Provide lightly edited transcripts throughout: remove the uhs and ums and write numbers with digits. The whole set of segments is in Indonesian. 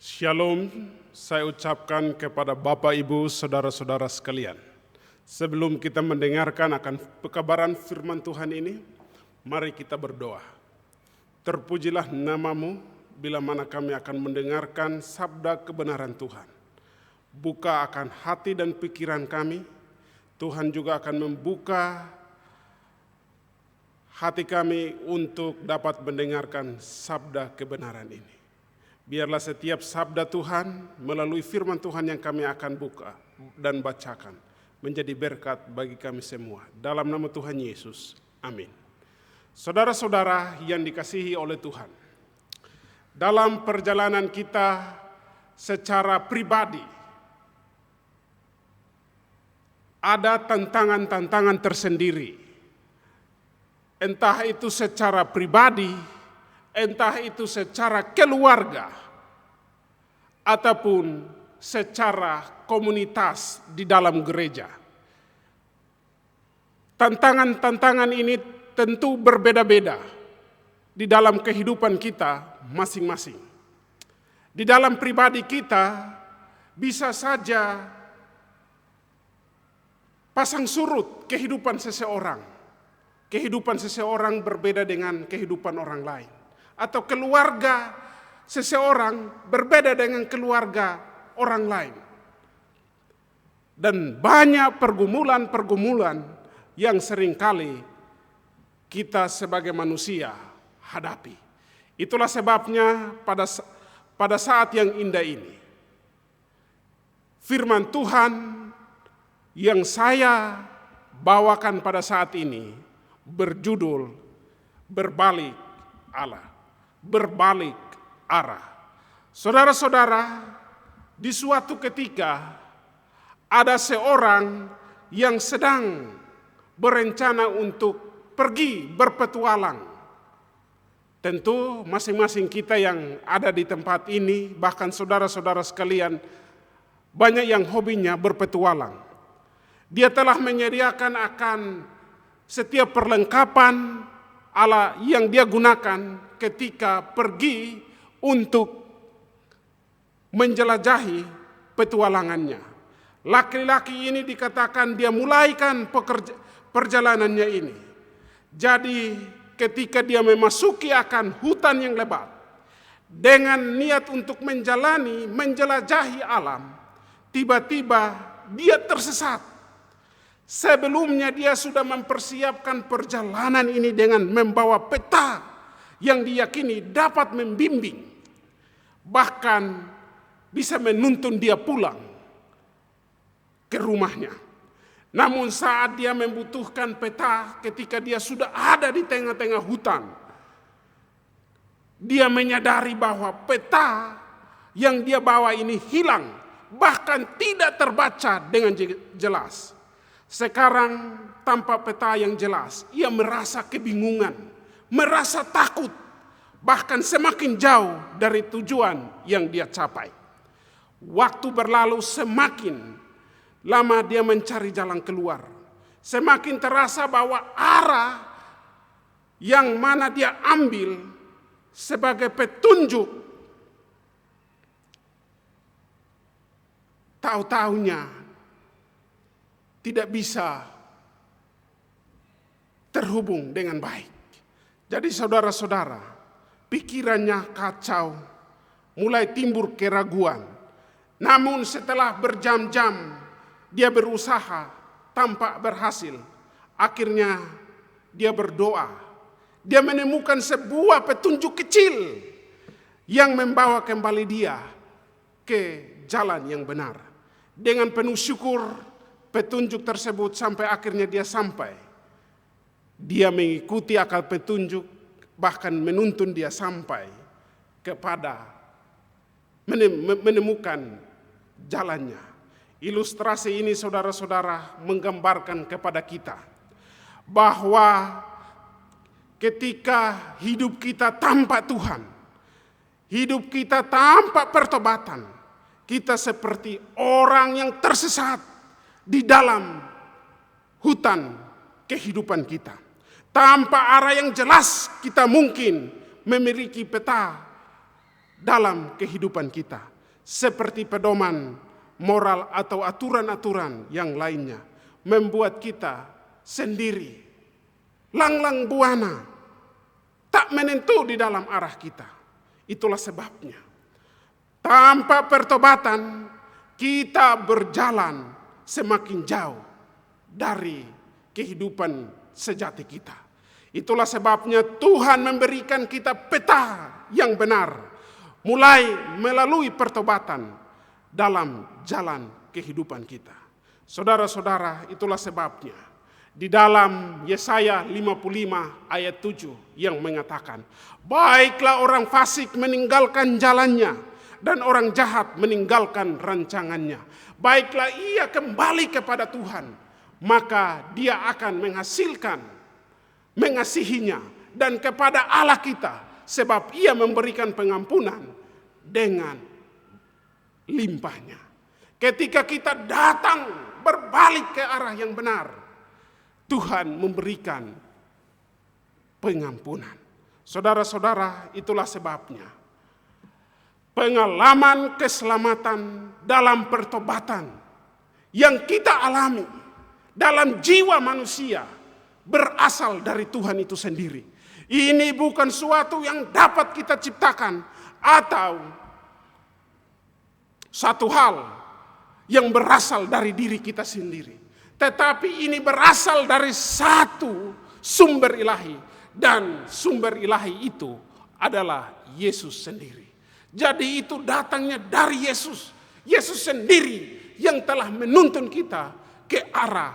Shalom, saya ucapkan kepada Bapak, Ibu, Saudara-saudara sekalian. Sebelum kita mendengarkan akan pekabaran firman Tuhan ini, mari kita berdoa. Terpujilah namamu bila mana kami akan mendengarkan sabda kebenaran Tuhan. Buka akan hati dan pikiran kami, Tuhan juga akan membuka hati kami untuk dapat mendengarkan sabda kebenaran ini. Biarlah setiap sabda Tuhan melalui firman Tuhan yang kami akan buka dan bacakan menjadi berkat bagi kami semua. Dalam nama Tuhan Yesus, amin. Saudara-saudara yang dikasihi oleh Tuhan, dalam perjalanan kita secara pribadi, ada tantangan-tantangan tersendiri. Entah itu secara pribadi, entah itu secara keluarga, ataupun secara komunitas di dalam gereja. Tantangan-tantangan ini tentu berbeda-beda di dalam kehidupan kita masing-masing. Di dalam pribadi kita bisa saja pasang surut kehidupan seseorang. Kehidupan seseorang berbeda dengan kehidupan orang lain. Atau keluarga seseorang berbeda dengan keluarga orang lain. Dan banyak pergumulan-pergumulan yang seringkali kita sebagai manusia hadapi. Itulah sebabnya pada saat yang indah ini, firman Tuhan yang saya bawakan pada saat ini berjudul Berbalik Allah. Berbalik arah. Saudara-saudara, di suatu ketika ada seorang yang sedang berencana untuk pergi berpetualang. Tentu masing-masing kita yang ada di tempat ini, bahkan saudara-saudara sekalian, banyak yang hobinya berpetualang. Dia telah menyediakan akan setiap perlengkapan ala yang dia gunakan ketika pergi untuk menjelajahi petualangannya. Laki-laki ini dikatakan dia mulaikan perjalanannya ini. Jadi ketika dia memasuki akan hutan yang lebat dengan niat untuk menjelajahi alam, tiba-tiba dia tersesat. Sebelumnya dia sudah mempersiapkan perjalanan ini dengan membawa peta yang diyakini dapat membimbing, bahkan bisa menuntun dia pulang ke rumahnya. Namun saat dia membutuhkan peta ketika dia sudah ada di tengah-tengah hutan, dia menyadari bahwa peta yang dia bawa ini hilang, bahkan tidak terbaca dengan jelas. Sekarang tanpa peta yang jelas, ia merasa kebingungan, merasa takut, bahkan semakin jauh dari tujuan yang dia capai. Waktu berlalu, semakin lama dia mencari jalan keluar. Semakin terasa bahwa arah yang mana dia ambil sebagai petunjuk, tahu-tahunya tidak bisa terhubung dengan baik. Jadi saudara-saudara, pikirannya kacau, mulai timbul keraguan. Namun setelah berjam-jam dia berusaha tanpa berhasil, akhirnya dia berdoa. Dia menemukan sebuah petunjuk kecil yang membawa kembali dia ke jalan yang benar. Dengan penuh syukur, petunjuk tersebut sampai akhirnya dia sampai. Dia mengikuti akal petunjuk, bahkan menuntun dia sampai kepada menemukan jalannya. Ilustrasi ini saudara-saudara menggambarkan kepada kita bahwa ketika hidup kita tanpa Tuhan, hidup kita tanpa pertobatan, kita seperti orang yang tersesat di dalam hutan kehidupan kita. Tanpa arah yang jelas kita mungkin memiliki peta dalam kehidupan kita. seperti pedoman moral atau aturan-aturan yang lainnya, membuat kita sendiri langlang buana, tak menentu di dalam arah kita. Itulah sebabnya tanpa pertobatan kita berjalan semakin jauh dari kehidupan sejati kita. Itulah sebabnya Tuhan memberikan kita peta yang benar, mulai melalui pertobatan dalam jalan kehidupan kita. Saudara-saudara, itulah sebabnya di dalam Yesaya 55 ayat 7 yang mengatakan, baiklah orang fasik meninggalkan jalannya dan orang jahat meninggalkan rancangannya. Baiklah ia kembali kepada Tuhan, maka dia akan mengasihinya dan kepada Allah kita, sebab ia memberikan pengampunan dengan limpahnya. Ketika kita datang berbalik ke arah yang benar, Tuhan memberikan pengampunan. Saudara-saudara, itulah sebabnya pengalaman keselamatan dalam pertobatan yang kita alami dalam jiwa manusia berasal dari Tuhan itu sendiri. Ini bukan suatu yang dapat kita ciptakan atau satu hal yang berasal dari diri kita sendiri. Tetapi ini berasal dari satu sumber ilahi, dan sumber ilahi itu adalah Yesus sendiri. Jadi itu datangnya dari Yesus. Yesus sendiri yang telah menuntun kita ke arah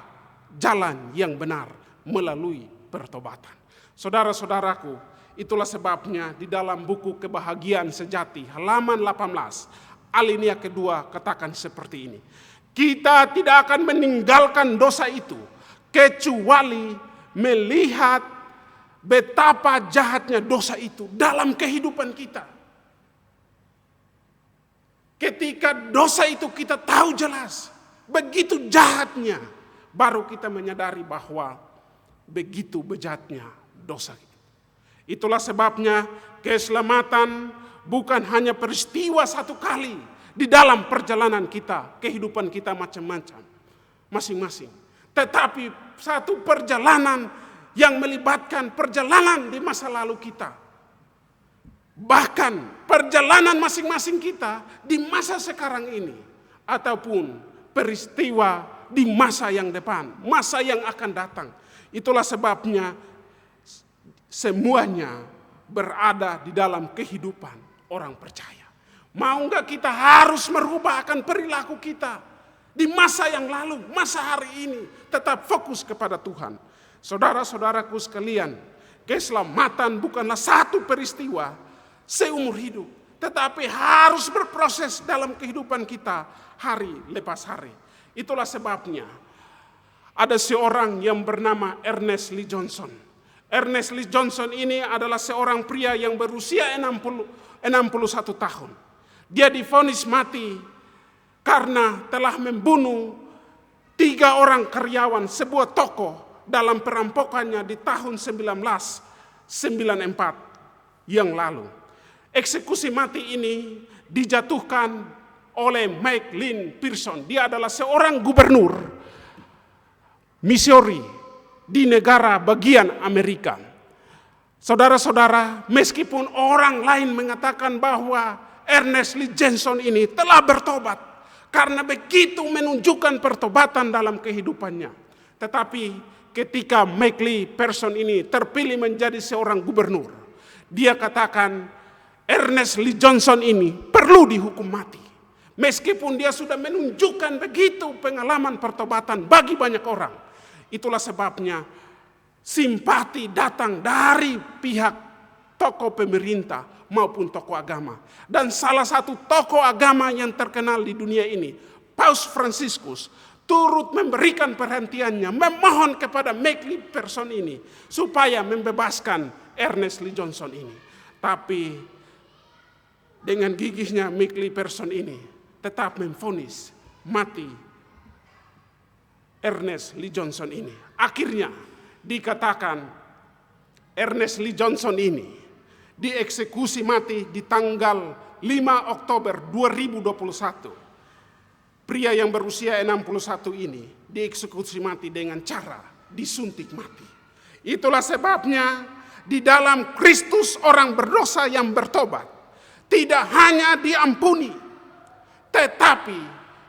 jalan yang benar melalui pertobatan. Saudara-saudaraku, itulah sebabnya di dalam buku Kebahagiaan Sejati halaman 18 alinea kedua katakan seperti ini. Kita tidak akan meninggalkan dosa itu kecuali melihat betapa jahatnya dosa itu dalam kehidupan kita. Ketika dosa itu kita tahu jelas begitu jahatnya, baru kita menyadari bahwa begitu bejatnya dosa. Itulah sebabnya keselamatan bukan hanya peristiwa satu kali di dalam perjalanan kita, kehidupan kita macam-macam, masing-masing. Tetapi satu perjalanan yang melibatkan perjalanan di masa lalu kita. Bahkan perjalanan masing-masing kita di masa sekarang ini. Ataupun peristiwa di masa yang depan, masa yang akan datang. Itulah sebabnya semuanya berada di dalam kehidupan orang percaya. Mau enggak kita harus merubah akan perilaku kita di masa yang lalu, masa hari ini, tetap fokus kepada Tuhan. Saudara-saudaraku sekalian, keselamatan bukanlah satu peristiwa seumur hidup, tetapi harus berproses dalam kehidupan kita hari lepas hari. Itulah sebabnya ada seorang yang bernama Ernest Lee Johnson. Ernest Lee Johnson ini adalah seorang pria yang berusia 61 tahun. Dia divonis mati karena telah membunuh 3 orang karyawan sebuah toko dalam perampokannya di tahun 1994 yang lalu. Eksekusi mati ini dijatuhkan oleh McLean Pearson. Dia adalah seorang gubernur Missouri di negara bagian Amerika. Saudara-saudara, meskipun orang lain mengatakan bahwa Ernest Lee Johnson ini telah bertobat karena begitu menunjukkan pertobatan dalam kehidupannya. Tetapi ketika McLean Pearson ini terpilih menjadi seorang gubernur, dia katakan Ernest Lee Johnson ini perlu dihukum mati. Meskipun dia sudah menunjukkan begitu pengalaman pertobatan bagi banyak orang. Itulah sebabnya simpati datang dari pihak tokoh pemerintah maupun tokoh agama. Dan salah satu tokoh agama yang terkenal di dunia ini, Paus Fransiskus, turut memberikan perhatiannya, memohon kepada McLean Pearson ini supaya membebaskan Ernest Lee Johnson ini. Tapi dengan gigihnya McLean Pearson ini tetap memvonis mati Ernest Lee Johnson ini. Akhirnya dikatakan Ernest Lee Johnson ini dieksekusi mati di tanggal 5 Oktober 2021, pria yang berusia 61 ini dieksekusi mati dengan cara disuntik mati. Itulah sebabnya di dalam Kristus orang berdosa yang bertobat tidak hanya diampuni, tetapi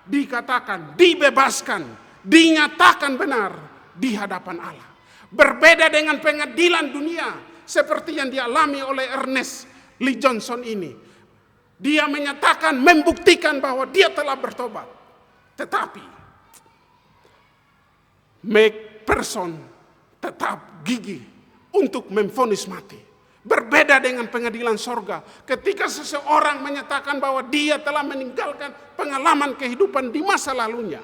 dikatakan dibebaskan, dinyatakan benar di hadapan Allah. Berbeda dengan pengadilan dunia seperti yang dialami oleh Ernest Lee Johnson ini. Dia menyatakan, membuktikan bahwa dia telah bertobat. Tetapi McPherson tetap gigih untuk memvonis mati. Berbeda dengan pengadilan sorga, ketika seseorang menyatakan bahwa dia telah meninggalkan pengalaman kehidupan di masa lalunya.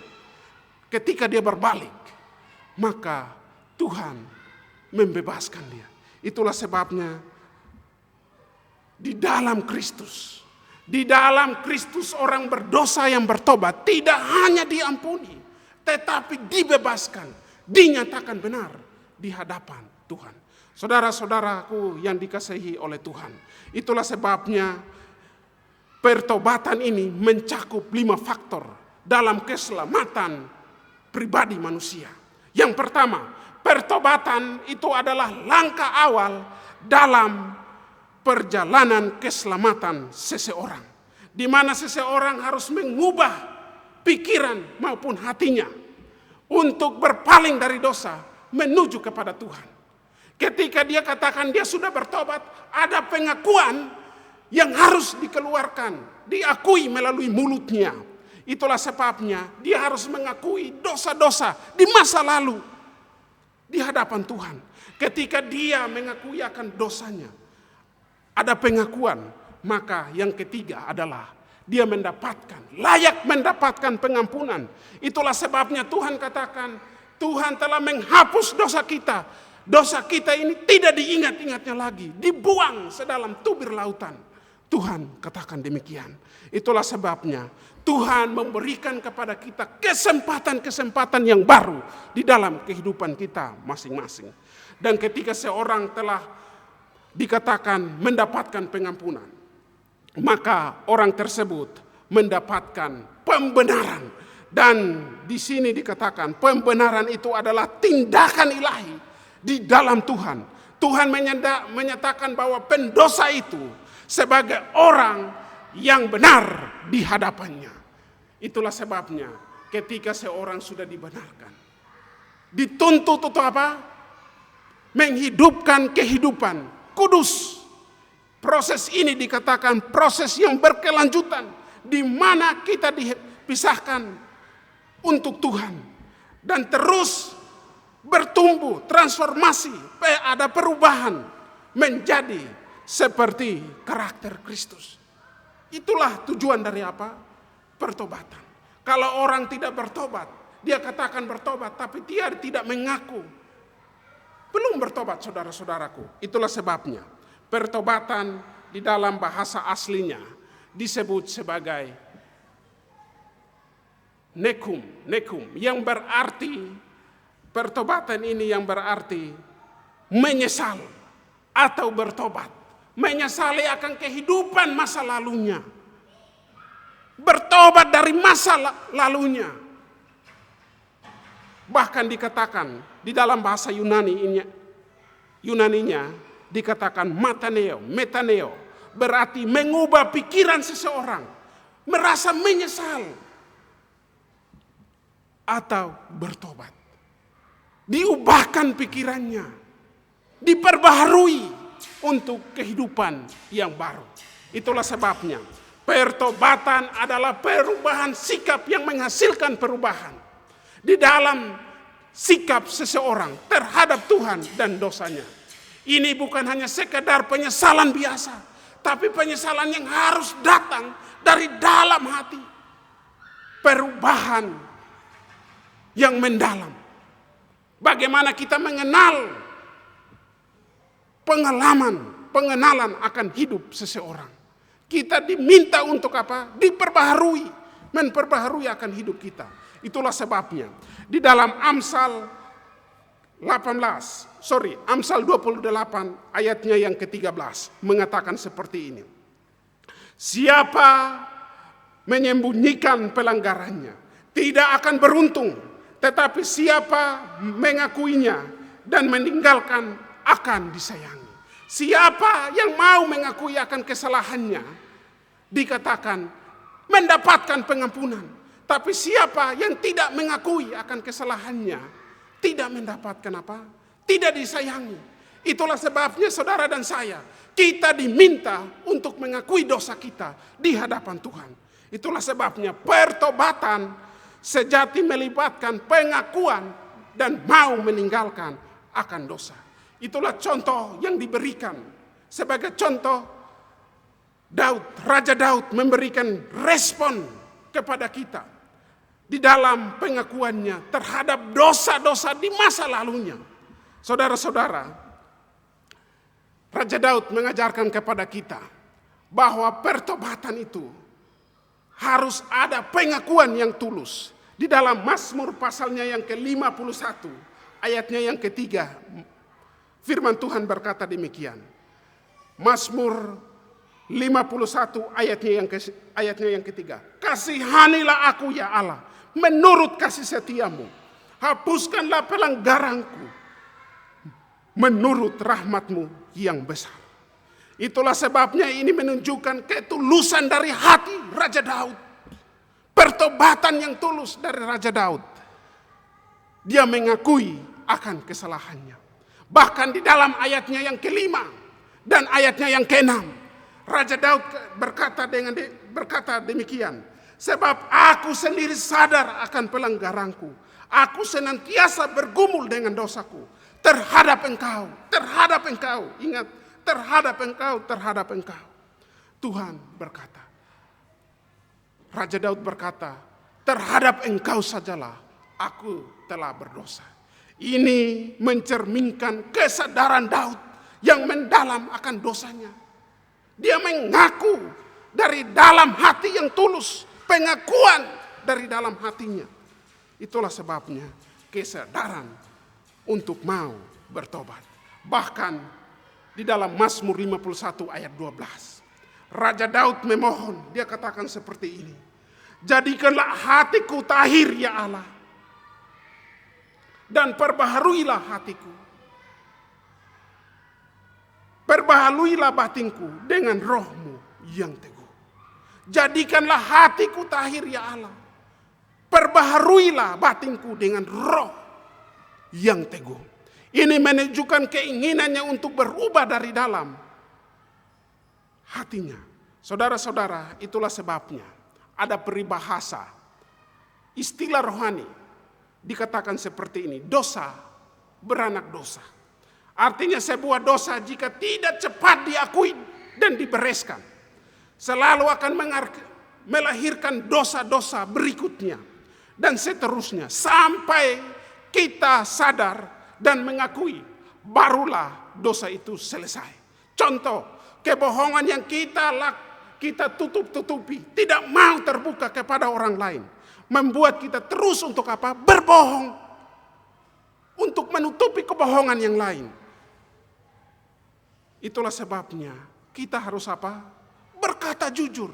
Ketika dia berbalik, maka Tuhan membebaskan dia. Itulah sebabnya di dalam Kristus orang berdosa yang bertobat tidak hanya diampuni, tetapi dibebaskan, dinyatakan benar di hadapan Tuhan. Saudara-saudaraku yang dikasihi oleh Tuhan, itulah sebabnya pertobatan ini mencakup 5 faktor dalam keselamatan pribadi manusia. Yang pertama, pertobatan itu adalah langkah awal dalam perjalanan keselamatan seseorang, di mana seseorang harus mengubah pikiran maupun hatinya untuk berpaling dari dosa menuju kepada Tuhan. Ketika dia katakan dia sudah bertobat, ada pengakuan yang harus dikeluarkan, diakui melalui mulutnya. Itulah sebabnya dia harus mengakui dosa-dosa di masa lalu di hadapan Tuhan. Ketika dia mengakui akan dosanya, ada pengakuan, maka yang ketiga adalah dia layak mendapatkan pengampunan. Itulah sebabnya Tuhan katakan, Tuhan telah menghapus dosa kita. Dosa kita ini tidak diingat-ingatnya lagi, dibuang sedalam tubir lautan. Tuhan katakan demikian. Itulah sebabnya Tuhan memberikan kepada kita kesempatan-kesempatan yang baru di dalam kehidupan kita masing-masing. Dan ketika seorang telah dikatakan mendapatkan pengampunan, maka orang tersebut mendapatkan pembenaran. Dan di sini dikatakan pembenaran itu adalah tindakan ilahi di dalam Tuhan. Tuhan menyatakan bahwa pendosa itu sebagai orang yang benar di hadapannya. Itulah sebabnya ketika seorang sudah dibenarkan, dituntut untuk apa? Menghidupkan kehidupan kudus. Proses ini dikatakan proses yang berkelanjutan, di mana kita dipisahkan untuk Tuhan dan terus bertumbuh, transformasi, ada perubahan menjadi seperti karakter Kristus. Itulah tujuan dari apa? Pertobatan. Kalau orang tidak bertobat, dia katakan bertobat, tapi dia tidak mengaku, belum bertobat, saudara-saudaraku. Itulah sebabnya pertobatan di dalam bahasa aslinya disebut sebagai nekum, yang berarti pertobatan ini yang berarti menyesal atau bertobat. Menyesali akan kehidupan masa lalunya. Bertobat dari masa lalunya. Bahkan dikatakan di dalam bahasa Yunaninya dikatakan metaneo, berarti mengubah pikiran seseorang, merasa menyesal atau bertobat. Diubahkan pikirannya, diperbaharui untuk kehidupan yang baru. Itulah sebabnya pertobatan adalah perubahan sikap yang menghasilkan perubahan di dalam sikap seseorang terhadap Tuhan dan dosanya. Ini bukan hanya sekedar penyesalan biasa, tapi penyesalan yang harus datang dari dalam hati. Perubahan yang mendalam. Bagaimana kita mengenal pengenalan akan hidup seseorang. Kita diminta untuk apa? Memperbaharui akan hidup kita. Itulah sebabnya di dalam Amsal 28 ayatnya yang ke-13 mengatakan seperti ini. Siapa menyembunyikan pelanggarannya tidak akan beruntung, tetapi siapa mengakuinya dan meninggalkan akan disayangi. Siapa yang mau mengakui akan kesalahannya dikatakan mendapatkan pengampunan. Tapi siapa yang tidak mengakui akan kesalahannya tidak mendapatkan apa? Tidak disayangi. Itulah sebabnya saudara dan saya, kita diminta untuk mengakui dosa kita di hadapan Tuhan. Itulah sebabnya pertobatan sejati melibatkan pengakuan dan mau meninggalkan akan dosa. Itulah contoh yang diberikan. Sebagai contoh, Raja Daud memberikan respon kepada kita di dalam pengakuannya terhadap dosa-dosa di masa lalunya. Saudara-saudara, Raja Daud mengajarkan kepada kita bahwa pertobatan itu harus ada pengakuan yang tulus. Di dalam Mazmur pasalnya yang ke-51, ayatnya yang ketiga, firman Tuhan berkata demikian. Mazmur 51 ayatnya yang ketiga. Kasihanilah aku ya Allah, menurut kasih setiamu. Hapuskanlah pelanggaranku, menurut rahmatmu yang besar. Itulah sebabnya ini menunjukkan ketulusan dari hati Raja Daud. Pertobatan yang tulus dari Raja Daud. Dia mengakui akan kesalahannya. Bahkan di dalam ayatnya yang ke-5 dan ayatnya yang ke-6, Raja Daud berkata demikian. Sebab aku sendiri sadar akan pelanggaranku. Aku senantiasa bergumul dengan dosaku. Terhadap engkau. Ingat, terhadap engkau. Tuhan berkata. Raja Daud berkata, terhadap engkau sajalah aku telah berdosa. Ini mencerminkan kesadaran Daud yang mendalam akan dosanya. Dia mengaku dari dalam hati yang tulus. Pengakuan dari dalam hatinya. Itulah sebabnya kesadaran untuk mau bertobat. Bahkan di dalam Mazmur 51 ayat 12. Raja Daud memohon, dia katakan seperti ini. Jadikanlah hatiku tahir ya Allah. Dan perbaharuilah hatiku. Perbaharuilah batinku dengan rohmu yang teguh. Jadikanlah hatiku tahir ya Allah. Perbaharuilah batinku dengan roh yang teguh. Ini menunjukkan keinginannya untuk berubah dari dalam hatinya. Saudara-saudara, itulah sebabnya ada peribahasa, istilah rohani dikatakan seperti ini, dosa beranak dosa. Artinya sebuah dosa jika tidak cepat diakui dan dibereskan, selalu akan melahirkan dosa-dosa berikutnya dan seterusnya sampai kita sadar dan mengakui, barulah dosa itu selesai. Contoh, kebohongan yang kita tutup-tutupi, tidak mau terbuka kepada orang lain, membuat kita terus untuk apa? Berbohong. Untuk menutupi kebohongan yang lain. Itulah sebabnya kita harus apa? Berkata jujur.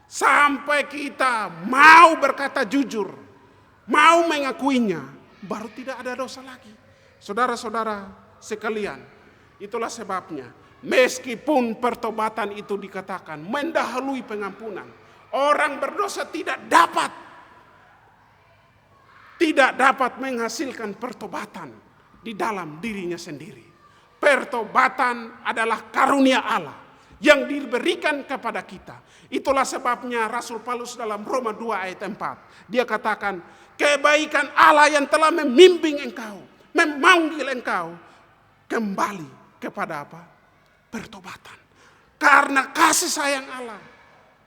Sampai kita mau berkata jujur, mau mengakuinya, baru tidak ada dosa lagi. Saudara-saudara sekalian, itulah sebabnya meskipun pertobatan itu dikatakan mendahului pengampunan, orang berdosa tidak dapat menghasilkan pertobatan di dalam dirinya sendiri. Pertobatan adalah karunia Allah yang diberikan kepada kita. Itulah sebabnya Rasul Paulus dalam Roma 2 ayat 4, dia katakan, kebaikan Allah yang telah membimbing engkau, memanggil engkau kembali kepada apa? Pertobatan. Karena kasih sayang Allah,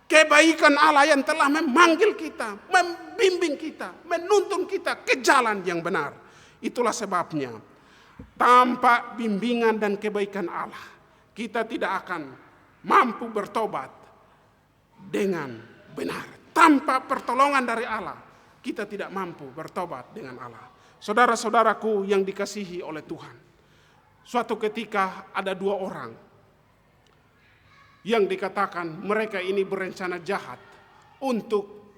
kebaikan Allah yang telah memanggil kita, membimbing kita, menuntun kita ke jalan yang benar. Itulah sebabnya tanpa bimbingan dan kebaikan Allah, kita tidak akan mampu bertobat dengan benar. Tanpa pertolongan dari Allah, kita tidak mampu bertobat dengan Allah. Saudara-saudaraku yang dikasihi oleh Tuhan, suatu ketika ada dua orang yang dikatakan mereka ini berencana jahat untuk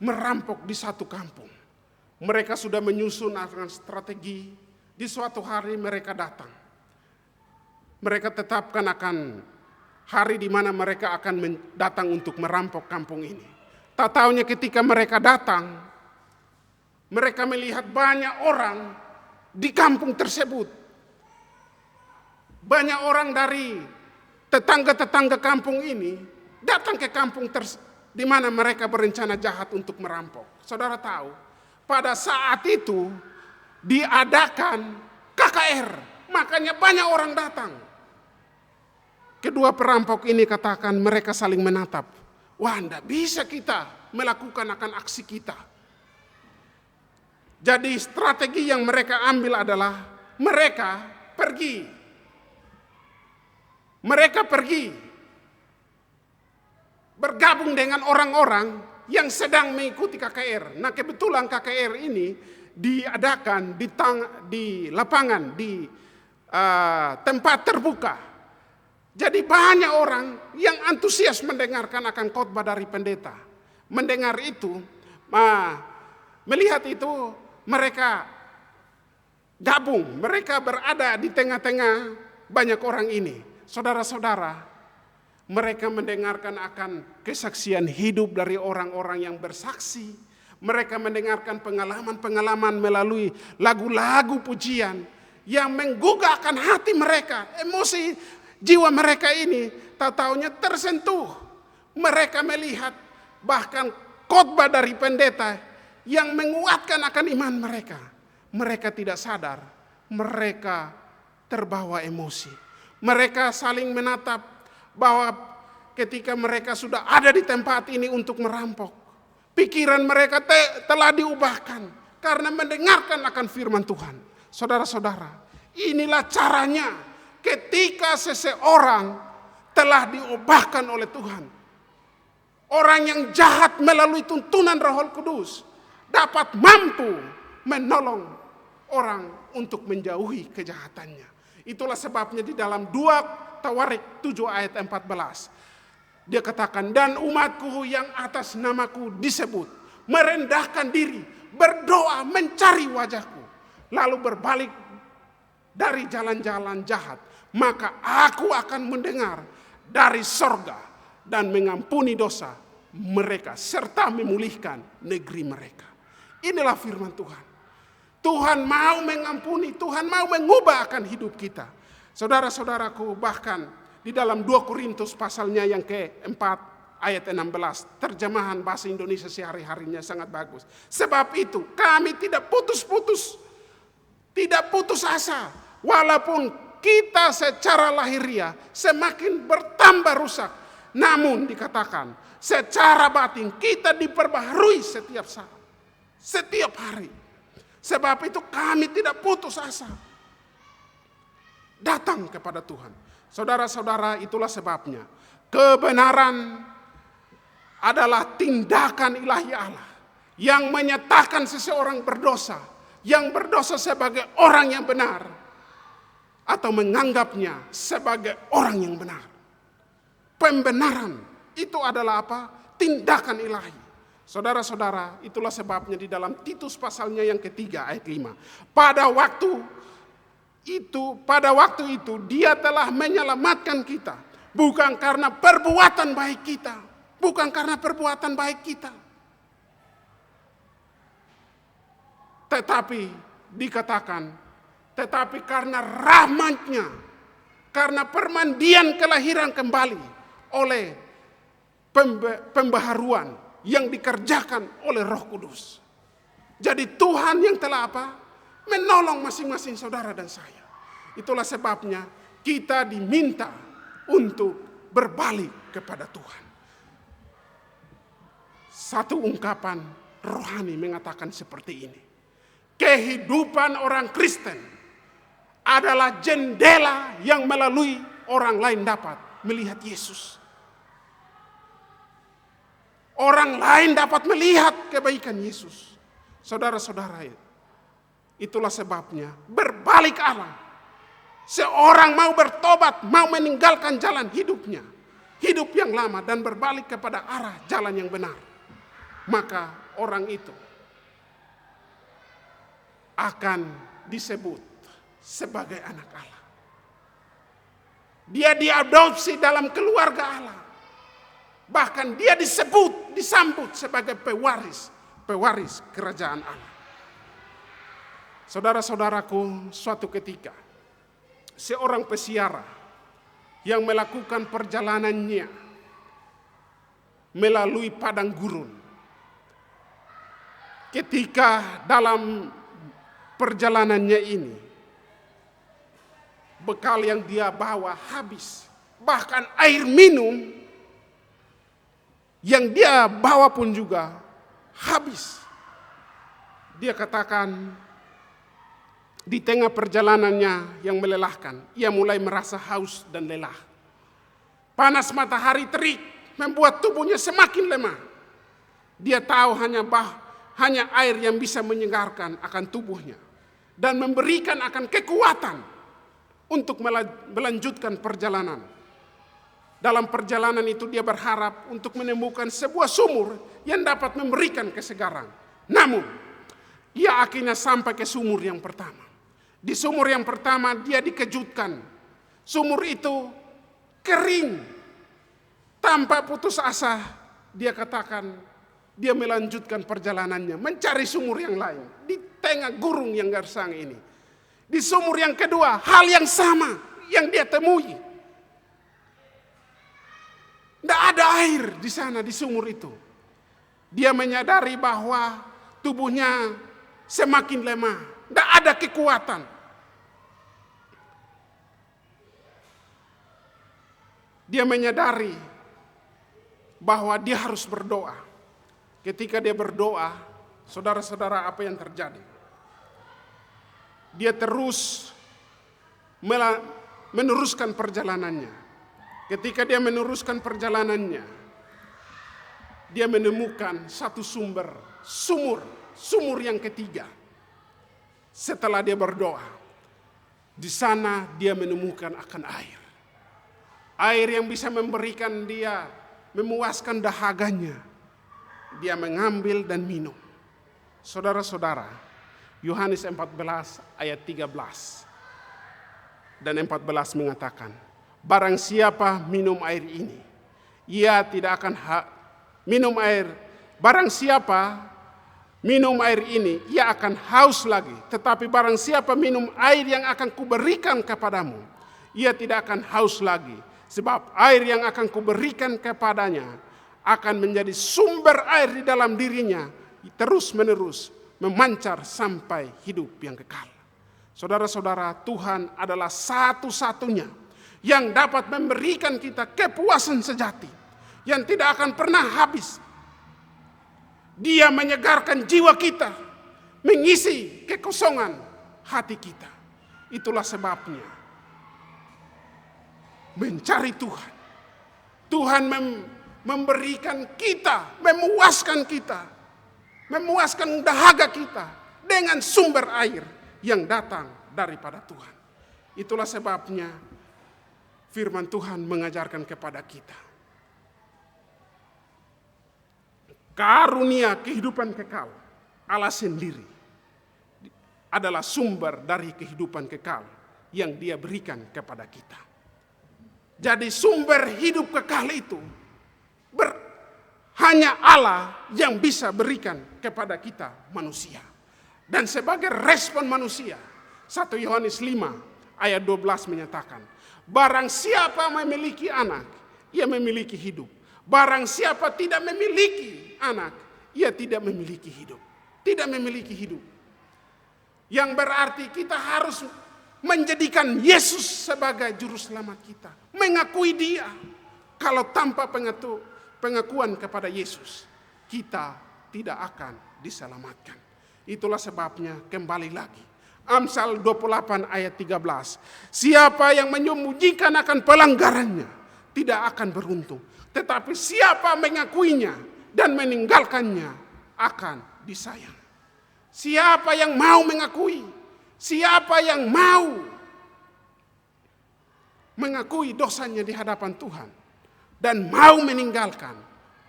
merampok di satu kampung. Mereka sudah menyusun dengan strategi. Di suatu hari mereka datang. Mereka tetapkan akan hari di mana mereka akan datang untuk merampok kampung ini. Tak taunya ketika mereka datang, mereka melihat banyak orang di kampung tersebut. Banyak orang dari tetangga-tetangga kampung ini datang ke kampung di mana mereka berencana jahat untuk merampok. Saudara tahu, pada saat itu diadakan KKR, makanya banyak orang datang. Kedua perampok ini katakan mereka saling menatap. Wah, tidak bisa kita melakukan akan aksi kita. Jadi strategi yang mereka ambil adalah mereka pergi. Mereka pergi bergabung dengan orang-orang yang sedang mengikuti KKR. Nah, kebetulan KKR ini diadakan di lapangan, di tempat terbuka. Jadi banyak orang yang antusias mendengarkan akan khotbah dari pendeta. Mendengar itu, melihat itu, mereka gabung, mereka berada di tengah-tengah banyak orang ini. Saudara-saudara, mereka mendengarkan akan kesaksian hidup dari orang-orang yang bersaksi. Mereka mendengarkan pengalaman-pengalaman melalui lagu-lagu pujian yang menggugahkan hati mereka, emosi jiwa mereka ini. Tak taunya tersentuh. Mereka melihat bahkan khotbah dari pendeta yang menguatkan akan iman mereka. Mereka tidak sadar, mereka terbawa emosi. Mereka saling menatap bahwa ketika mereka sudah ada di tempat ini untuk merampok, pikiran mereka telah diubahkan karena mendengarkan akan firman Tuhan. Saudara-saudara, inilah caranya ketika seseorang telah diubahkan oleh Tuhan. Orang yang jahat melalui tuntunan Roh Kudus dapat mampu menolong orang untuk menjauhi kejahatannya. Itulah sebabnya di dalam 2 Tawarik 7 ayat 14. Dia katakan, dan umatku yang atas namaku disebut, merendahkan diri, berdoa, mencari wajahku, lalu berbalik dari jalan-jalan jahat, maka aku akan mendengar dari sorga dan mengampuni dosa mereka serta memulihkan negeri mereka. Inilah firman Tuhan. Tuhan mau mengampuni, Tuhan mau mengubah akan hidup kita. Saudara-saudaraku, bahkan di dalam 2 Korintus pasalnya yang ke-4 ayat 16, terjemahan bahasa Indonesia sehari-harinya sangat bagus. Sebab itu kami tidak putus-putus, tidak putus asa, walaupun kita secara lahiriah semakin bertambah rusak, namun dikatakan secara batin kita diperbaharui setiap saat, setiap hari. Sebab itu kami tidak putus asa datang kepada Tuhan. Saudara-saudara, itulah sebabnya kebenaran adalah tindakan ilahi Allah yang menyatakan seseorang berdosa, yang berdosa sebagai orang yang benar, atau menganggapnya sebagai orang yang benar. Pembenaran itu adalah apa? Tindakan ilahi. Saudara-saudara, itulah sebabnya di dalam Titus pasalnya yang ketiga ayat 5. Pada waktu itu dia telah menyelamatkan kita, bukan karena perbuatan baik kita, bukan karena perbuatan baik kita, tetapi dikatakan, tetapi karena rahmat-Nya, karena permandian kelahiran kembali oleh pembaharuan yang dikerjakan oleh Roh Kudus. Jadi Tuhan yang telah apa? Menolong masing-masing saudara dan saya. Itulah sebabnya kita diminta untuk berbalik kepada Tuhan. Satu ungkapan rohani mengatakan seperti ini. Kehidupan orang Kristen adalah jendela yang melalui orang lain dapat melihat Yesus. Orang lain dapat melihat kebaikan Yesus. Saudara-saudara, itulah sebabnya berbalik arah. Seorang mau bertobat, mau meninggalkan jalan hidupnya, hidup yang lama dan berbalik kepada arah jalan yang benar, maka orang itu akan disebut sebagai anak Allah. Dia diadopsi dalam keluarga Allah. Bahkan dia disambut sebagai pewaris kerajaan Allah. Saudara-saudaraku, suatu ketika seorang peziarah yang melakukan perjalanannya melalui padang gurun. Ketika dalam perjalanannya ini, bekal yang dia bawa habis. Bahkan air minum yang dia bawa pun juga habis. Dia katakan di tengah perjalanannya yang melelahkan, ia mulai merasa haus dan lelah. Panas matahari terik membuat tubuhnya semakin lemah. Dia tahu hanya air yang bisa menyegarkan akan tubuhnya dan memberikan akan kekuatan untuk melanjutkan perjalanan. Dalam perjalanan itu dia berharap untuk menemukan sebuah sumur yang dapat memberikan kesegaran. Namun, ia akhirnya sampai ke sumur yang pertama. Di sumur yang pertama dia dikejutkan. Sumur itu kering. Tanpa putus asa, dia katakan dia melanjutkan perjalanannya, mencari sumur yang lain di tengah gurun yang gersang ini. Di sumur yang kedua, hal yang sama yang dia temui. Tidak ada air di sana di sumur itu. Dia menyadari bahwa tubuhnya semakin lemah, tidak ada kekuatan. Dia menyadari bahwa dia harus berdoa. Ketika dia berdoa, saudara-saudara, apa yang terjadi? Dia terus meneruskan perjalanannya. Ketika dia meneruskan perjalanannya, dia menemukan satu sumur yang ketiga. Setelah dia berdoa, di sana dia menemukan akan air. Air yang bisa memberikan dia, memuaskan dahaganya. Dia mengambil dan minum. Saudara-saudara, Yohanes 14 ayat 13 dan 14 mengatakan, barang siapa minum air ini, ia tidak akan minum air. Barang siapa minum air ini, ia akan haus lagi. Tetapi barang siapa minum air yang akan kuberikan kepadamu, ia tidak akan haus lagi. Sebab air yang akan kuberikan kepadanya akan menjadi sumber air di dalam dirinya, terus menerus memancar sampai hidup yang kekal. Saudara-saudara, Tuhan adalah satu-satunya yang dapat memberikan kita kepuasan sejati yang tidak akan pernah habis. Dia menyegarkan jiwa kita, mengisi kekosongan hati kita. Itulah sebabnya mencari Tuhan. Tuhan memberikan kita, memuaskan dahaga kita dengan sumber air yang datang daripada Tuhan. Itulah sebabnya firman Tuhan mengajarkan kepada kita, karunia kehidupan kekal Allah sendiri adalah sumber dari kehidupan kekal yang Dia berikan kepada kita. Jadi sumber hidup kekal itu hanya Allah yang bisa berikan kepada kita manusia. Dan sebagai respon manusia, 1 Yohanes 5 ayat 12 menyatakan, barang siapa memiliki anak, ia memiliki hidup. Barang siapa tidak memiliki anak, ia tidak memiliki hidup. Tidak memiliki hidup. Yang berarti kita harus menjadikan Yesus sebagai juru selamat kita. Mengakui Dia. Kalau tanpa pengakuan kepada Yesus, kita tidak akan diselamatkan. Itulah sebabnya kembali lagi. Amsal 28 ayat 13. Siapa yang menyembunyikan akan pelanggarannya tidak akan beruntung. Tetapi siapa mengakuinya dan meninggalkannya akan disayang. Siapa yang mau mengakui, siapa yang mau mengakui dosanya di hadapan Tuhan, dan mau meninggalkan,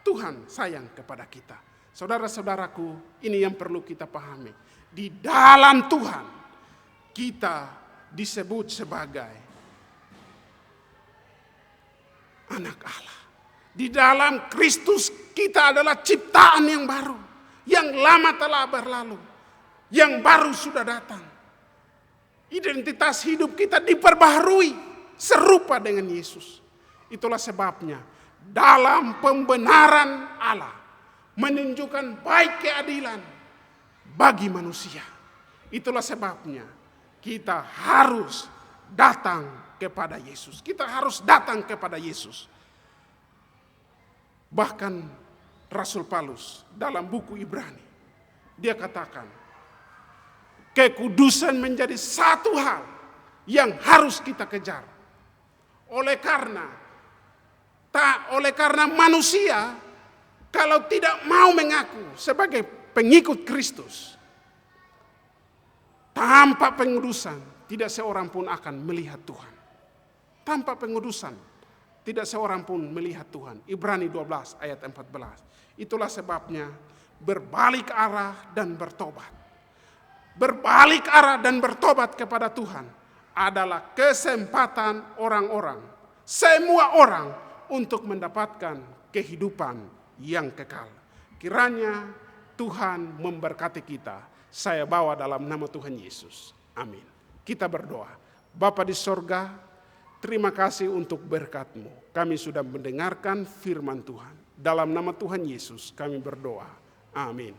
Tuhan sayang kepada kita. Saudara-saudaraku, ini yang perlu kita pahami. Di dalam Tuhan kita disebut sebagai anak Allah. Di dalam Kristus kita adalah ciptaan yang baru. Yang lama telah berlalu, yang baru sudah datang. Identitas hidup kita diperbaharui serupa dengan Yesus. Itulah sebabnya dalam pembenaran Allah menunjukkan baik keadilan bagi manusia. Itulah sebabnya kita harus datang kepada Yesus. Kita harus datang kepada Yesus. Bahkan Rasul Paulus dalam buku Ibrani, dia katakan, kekudusan menjadi satu hal yang harus kita kejar. Oleh karena manusia kalau tidak mau mengaku sebagai pengikut Kristus, tanpa pengudusan tidak seorang pun akan melihat Tuhan. Tanpa pengudusan tidak seorang pun melihat Tuhan. Ibrani 12 ayat 14. Itulah sebabnya berbalik arah dan bertobat. Berbalik arah dan bertobat kepada Tuhan adalah kesempatan orang-orang, semua orang, untuk mendapatkan kehidupan yang kekal. Kiranya Tuhan memberkati kita. Saya bawa dalam nama Tuhan Yesus. Amin. Kita berdoa. Bapa di sorga, terima kasih untuk berkat-Mu. Kami sudah mendengarkan firman Tuhan. Dalam nama Tuhan Yesus kami berdoa. Amin.